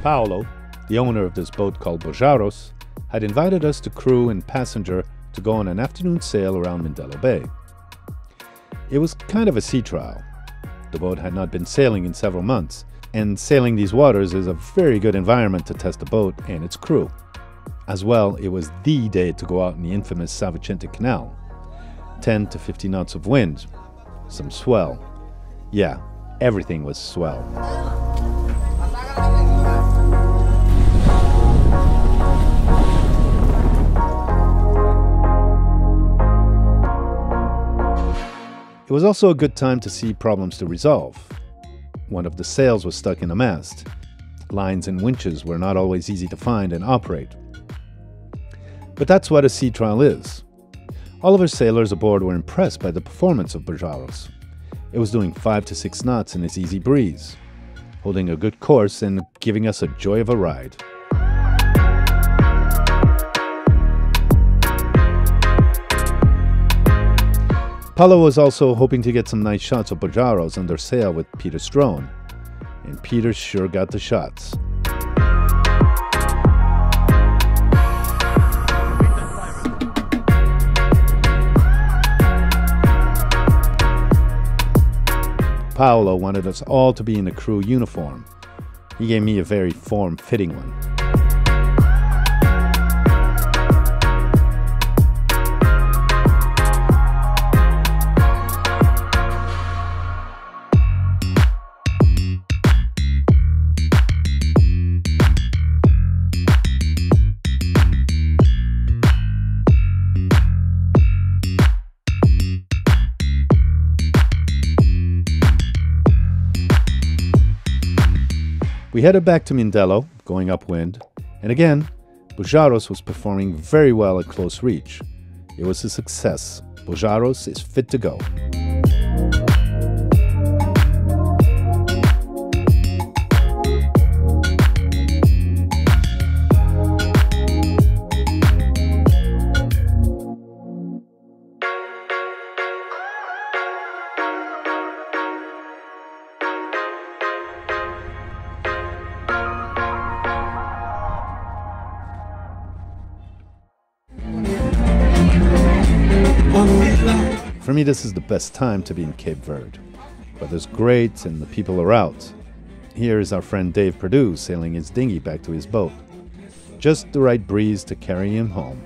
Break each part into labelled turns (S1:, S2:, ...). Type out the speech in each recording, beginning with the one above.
S1: Paolo, the owner of this boat called Bojaros, had invited us to crew and passenger to go on an afternoon sail around Mindelo Bay. It was kind of a sea trial. The boat had not been sailing in several months, and sailing these waters is a very good environment to test the boat and its crew. As well, it was the day to go out in the infamous Savicente Canal. 10 to 50 knots of wind, some swell. Yeah, everything was swell. It was also a good time to see problems to resolve. One of the sails was stuck in a mast. Lines and winches were not always easy to find and operate. But that's what a sea trial is. All of our sailors aboard were impressed by the performance of Bojaros. It was doing 5 to 6 knots in its easy breeze, holding a good course and giving us a joy of a ride. Paolo was also hoping to get some nice shots of Bojaros under sail with Peter's drone, and Peter sure got the shots. Paolo wanted us all to be in a crew uniform. He gave me a very form-fitting one. We headed back to Mindelo, going upwind, and again, Bojaros was performing very well at close reach. It was a success. Bojaros is fit to go. For me, this is the best time to be in Cape Verde. Weather's great and the people are out. Here is our friend Dave Perdue sailing his dinghy back to his boat. Just the right breeze to carry him home.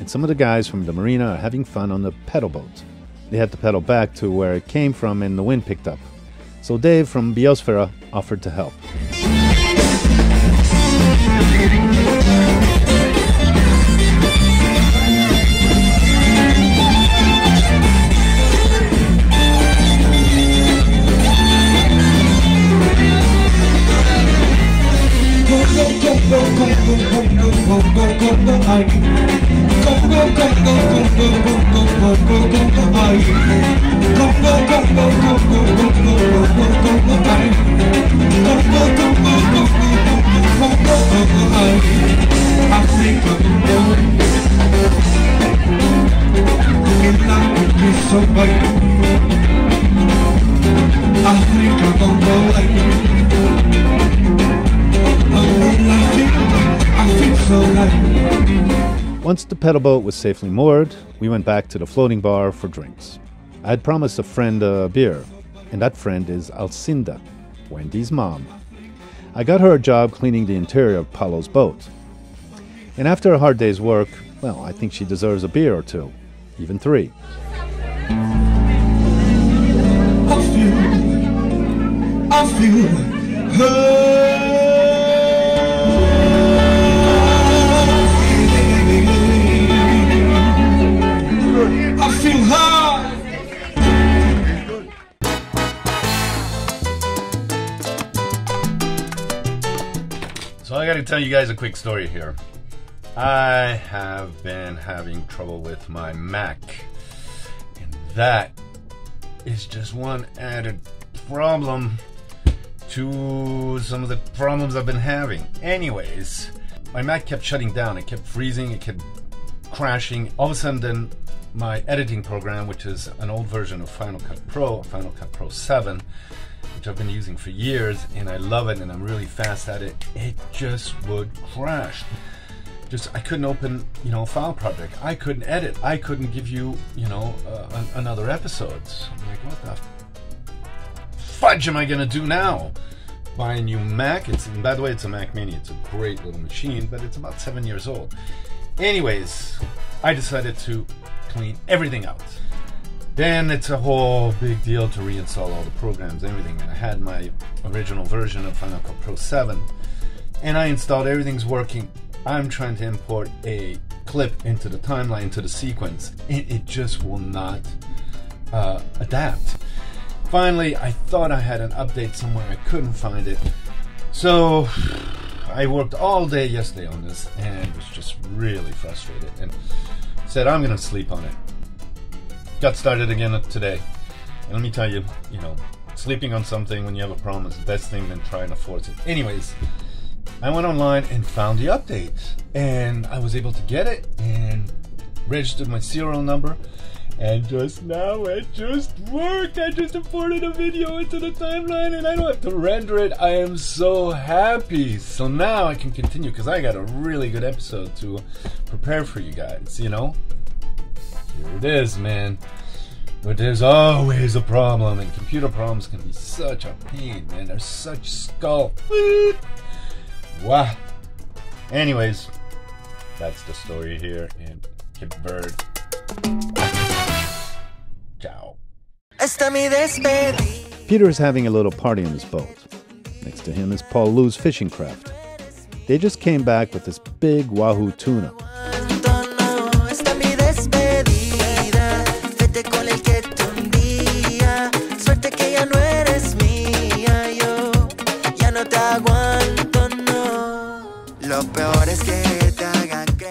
S1: Some of the guys from the marina are having fun on the pedal boat. They had to pedal back to where it came from and the wind picked up. So Dave from Biosfera offered to help. Once the pedal boat was safely moored, we went back to the floating bar for drinks. I had promised a friend a beer, and that friend is Alcinda, Wendy's mom. I got her a job cleaning the interior of Paolo's boat. And after a hard day's work, well, I think she deserves a beer or two, even 3. I feel her.
S2: So I gotta tell you guys a quick story here. I have been having trouble with my Mac, and that is just one added problem. to some of the problems I've been having. Anyways, my Mac kept shutting down. It kept freezing. It kept crashing. All of a sudden, then my editing program, which is an old version of Final Cut Pro 7, which I've been using for years, and I love it, and I'm really fast at it, it just would crash. I couldn't open, a file project. I couldn't edit. I couldn't give you, another episode. I'm like, what the fudge am I gonna do now? Buy a new Mac. And by the way, it's a Mac Mini. It's a great little machine, but it's about 7 years old. Anyways, I decided to clean everything out. Then it's a whole big deal to reinstall all the programs, everything. And I had my original version of Final Cut Pro 7, and I installed. Everything's working. I'm trying to import a clip into the timeline, into the sequence, and it just will not adapt. Finally, I thought I had an update somewhere. I couldn't find it. So I worked all day yesterday on this and was just really frustrated and said, I'm going to sleep on it. Got started again today. And let me tell you, sleeping on something when you have a problem is the best thing than trying to force it. Anyways, I went online and found the update, and I was able to get it and registered my serial number, and just now it just worked. I just imported a video into the timeline and I don't have to render it. I am so happy. So now I can continue because I got a really good episode to prepare for you guys, Here it is, man. But there's always a problem, and computer problems can be such a pain, man. They're such skull. Wow. Anyways, that's the story here in Cabo Verde. Ciao.
S1: Peter is having a little party on his boat. Next to him is Paul Lou's fishing craft. They just came back with this big wahoo tuna.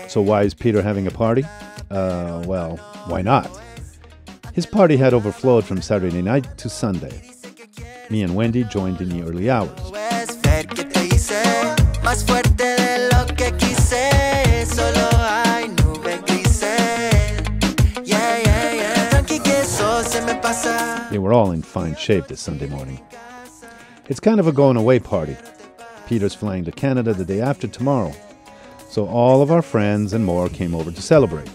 S1: So why is Peter having a party? Well, why not? His party had overflowed from Saturday night to Sunday. Me and Wendy joined in the early hours. They were all in fine shape this Sunday morning. It's kind of a going away party. Peter's flying to Canada the day after tomorrow, so all of our friends and more came over to celebrate.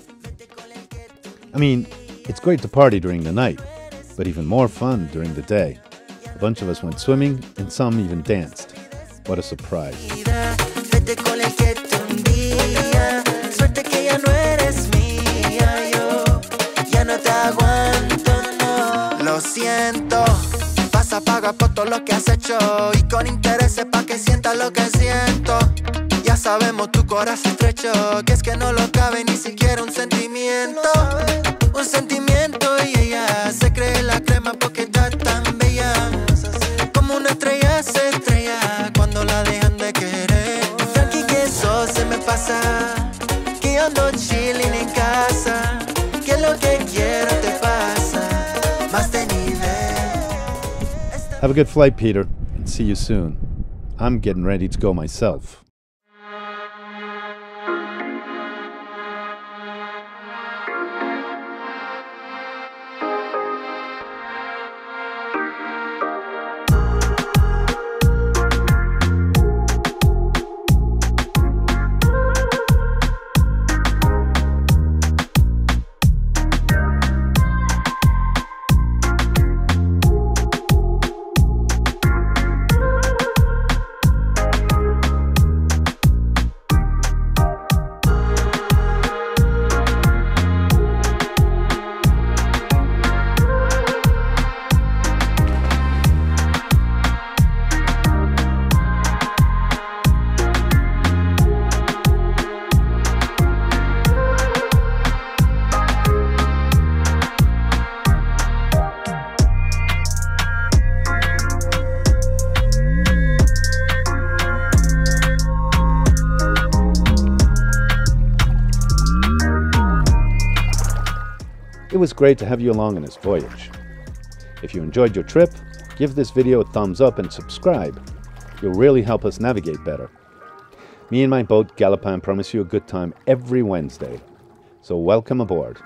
S1: I mean, it's great to party during the night, but even more fun during the day. A bunch of us went swimming, and some even danced. What a surprise.
S3: Lo siento, pasa, paga por todo lo que has hecho y con intereses pa' que sientas lo que siento. Ya sabemos tu corazón estrecho, que es que no lo cabe ni siquiera un sentimiento. Un sentimiento y ella se cree la crema porque está tan bella. Como una estrella se estrella cuando la dejan de querer. Tranqui que eso se me pasa, que yo ando chilling en casa, que lo que quiero te pasa.
S1: Have a good flight, Peter, and see you soon. I'm getting ready to go myself. It was great to have you along on this voyage. If you enjoyed your trip, Give this video a thumbs up and subscribe. You'll really help us navigate better. Me and my boat Galopin promise you a good time every Wednesday. So welcome aboard.